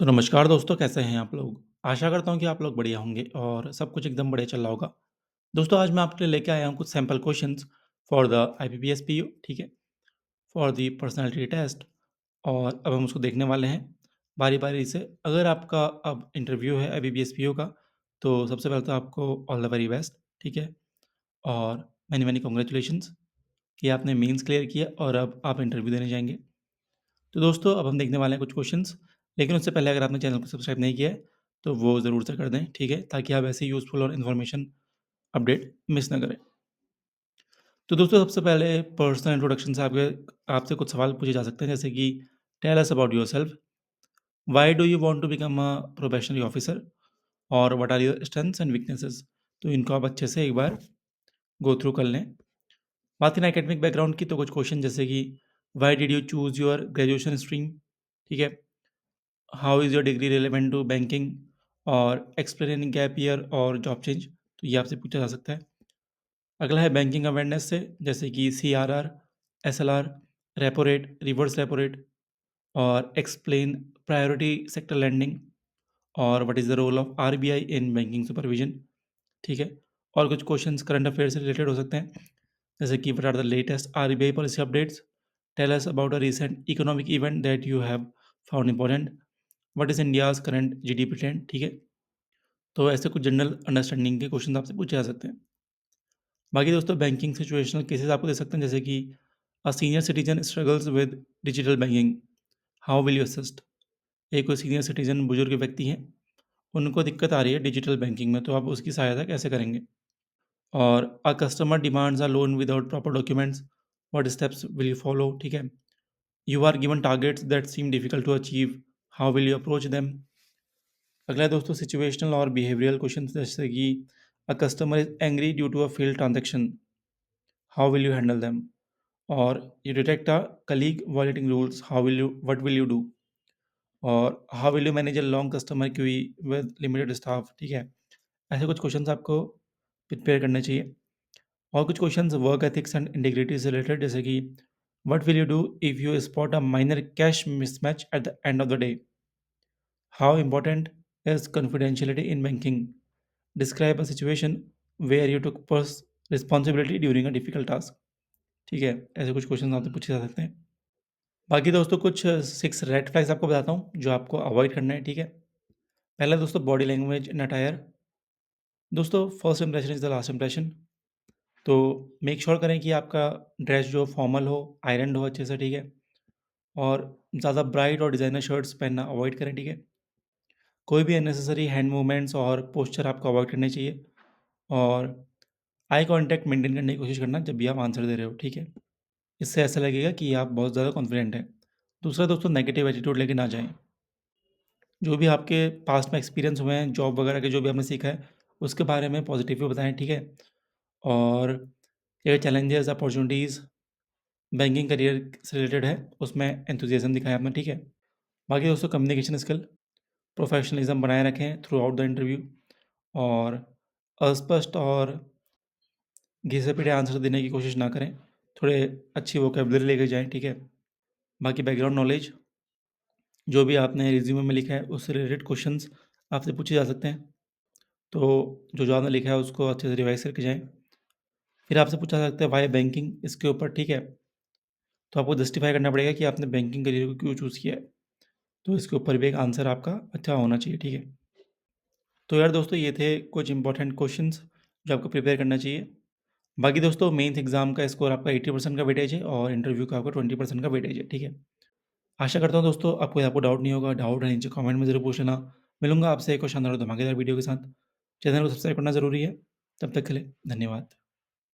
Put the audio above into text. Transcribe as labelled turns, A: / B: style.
A: तो नमस्कार दोस्तों, कैसे हैं आप लोग? आशा करता हूँ कि आप लोग बढ़िया होंगे और सब कुछ एकदम बढ़िया चल रहा होगा। दोस्तों, आज मैं आपके लिए लेके आया हूँ कुछ sample questions for the IBPS PO, ठीक है? फॉर द पर्सनैलिटी टेस्ट और अब हम उसको देखने वाले हैं बारी-बारी से। अगर आपका अब इंटरव्यू है आईबीपीएस पीओ का, तो सबसे पहले तो आपको ऑल द वेरी बेस्ट, ठीक है? और मैनी-मैनी कांग्रेचुलेशंस कि आपने मेंस क्लियर किया और अब आप इंटरव्यू देने जाएँगे। तो दोस्तों अब हम देखने वाले हैं कुछ क्वेश्चंस, लेकिन उससे पहले अगर आपने चैनल को सब्सक्राइब नहीं किया है, तो वो ज़रूर से कर दें, ठीक है? ताकि आप ऐसे यूज़फुल और इन्फॉर्मेशन अपडेट मिस ना करें। तो दोस्तों सबसे पहले पर्सनल इंट्रोडक्शन से आपके आपसे कुछ सवाल पूछे जा सकते हैं, जैसे कि tell us about yourself, why do you want to become a probationary officer और what are your strengths and weaknesses? तो इनको आप अच्छे से एक बार गो थ्रू कर लें। बात करें एकेडमिक बैकग्राउंड की, तो कुछ क्वेश्चन जैसे कि why did you choose your graduation stream? ठीक है? How is your degree relevant to banking और एक्सप्लेन इन गैप ईयर और जॉब चेंज? तो ये आपसे पूछा जा सकता है। अगला है बैंकिंग अवेयरनेस से, जैसे कि CRR, SLR, repo rate, reverse repo rate और एक्सप्लेन प्रायोरिटी सेक्टर लैंडिंग और what is the role of RBI in banking supervision, ठीक है? और कुछ क्वेश्चंस करंट अफेयर से रिलेटेड हो सकते हैं, जैसे कि what are the latest RBI policy updates? Tell us about a recent economic event that you have found important? What is India's current GDP trend? ठीक है? तो ऐसे कुछ जनरल अंडरस्टैंडिंग के क्वेश्चन आपसे पूछे जा सकते हैं। बाकी दोस्तों बैंकिंग सिचुएशनल केसेस आपको दे सकते हैं, जैसे कि a senior citizen struggles with digital banking, how will you assist? एक कोई सीनियर सिटीजन बुजुर्ग व्यक्ति हैं, उनको दिक्कत आ रही है डिजिटल बैंकिंग में, तो आप उसकी सहायता कैसे करेंगे? और a customer demands a loan without proper documents, what steps will you follow? ठीक है? You are given targets that seem difficult to achieve, how will you approach them? अगला है दोस्तों सिचुएशनल और बिहेवियरल क्वेश्चन, जैसे कि a customer is angry due to a failed transaction, how will you handle them? और you detect a colleague violating rules, how will you what will you do? और how will you manage a long customer QE with limited staff? ठीक है? ऐसे कुछ questions आपको prepare करने चाहिए। और कुछ questions work ethics and integrity से रिलेटेड, जैसे कि what will you do if you spot a minor cash mismatch at the end of the day? How important is confidentiality in banking? Describe a situation where you took personal responsibility during a difficult task, ठीक है? ऐसे कुछ question आपसे पूछे जा सकते हैं। बाकी दोस्तों कुछ 6 रेड फ्लैग्स आपको बताता हूँ, जो आपको अवॉइड करना है, ठीक है? पहला दोस्तों बॉडी लैंग्वेज इन अटायर। दोस्तों first impression is the last impression, तो मेक श्योर करें कि आपका ड्रेस जो फॉर्मल हो, आयरन्ड हो अच्छे से, ठीक है? और ज़्यादा ब्राइट और डिज़ाइनर शर्ट्स पहनना अवॉइड करें, ठीक है? कोई भी अननेसेसरी हैंड मूवमेंट्स और पोस्चर आपको अवॉइड करने चाहिए और आई कॉन्टैक्ट मेंटेन करने की कोशिश करना जब भी आप आंसर दे रहे हो, ठीक है? इससे ऐसा लगेगा कि आप बहुत ज़्यादा कॉन्फिडेंट हैं। दूसरा दोस्तों नेगेटिव एटीट्यूड लेके ना जाएँ। जो भी आपके पास्ट में एक्सपीरियंस हुए हैं, जॉब वगैरह के जो भी आपने सीखा है, उसके बारे में पॉजिटिव बताएँ, ठीक है? और ये चैलेंजेस, अपॉर्च्युनिटीज़ बैंकिंग करियर से रिलेटेड है, उसमें एंथुसियाज़्म दिखाया आपने, ठीक है? बाकी दोस्तों कम्युनिकेशन स्किल, प्रोफेशनलिज़्म बनाए रखें थ्रू आउट द इंटरव्यू और अस्पष्ट और घिसे-पिटे आंसर देने की कोशिश ना करें। थोड़े अच्छी वोकैब्युलरी लेके जाएँ, ठीक है? बाकी बैकग्राउंड नॉलेज, जो भी आपने रिज़्यूमे में लिखा है, उससे रिलेटेड क्वेश्चंस आपसे पूछे जा सकते हैं। तो जो आपने लिखा है, उसको अच्छे से रिवाइज़ करके जाएँ। फिर आपसे पूछा जा सकता है व्हाय बैंकिंग, इसके ऊपर, ठीक है? तो आपको जस्टिफ़ाई करना पड़ेगा कि आपने बैंकिंग करियर को क्यों चूज़ किया है। तो इसके ऊपर भी एक आंसर आपका अच्छा होना चाहिए, ठीक है? तो यार दोस्तों ये थे कुछ इंपॉर्टेंट क्वेश्चंस जो आपको प्रिपेयर करना चाहिए। बाकी दोस्तों मेंस एग्ज़ाम का स्कोर आपका 80% का वेटेज है और इंटरव्यू का आपका 20% का वेटेज है, ठीक है? आशा करता हूँ दोस्तों आपको यहाँ पे डाउट नहीं होगा, डाउट है नीचे कमेंट में ज़रूर पूछ लेना। मिलूँगा आपसे एक और शानदार और धमाकेदार वीडियो के साथ। चैनल को सब्सक्राइब करना ज़रूरी है। तब तक के लिए धन्यवाद।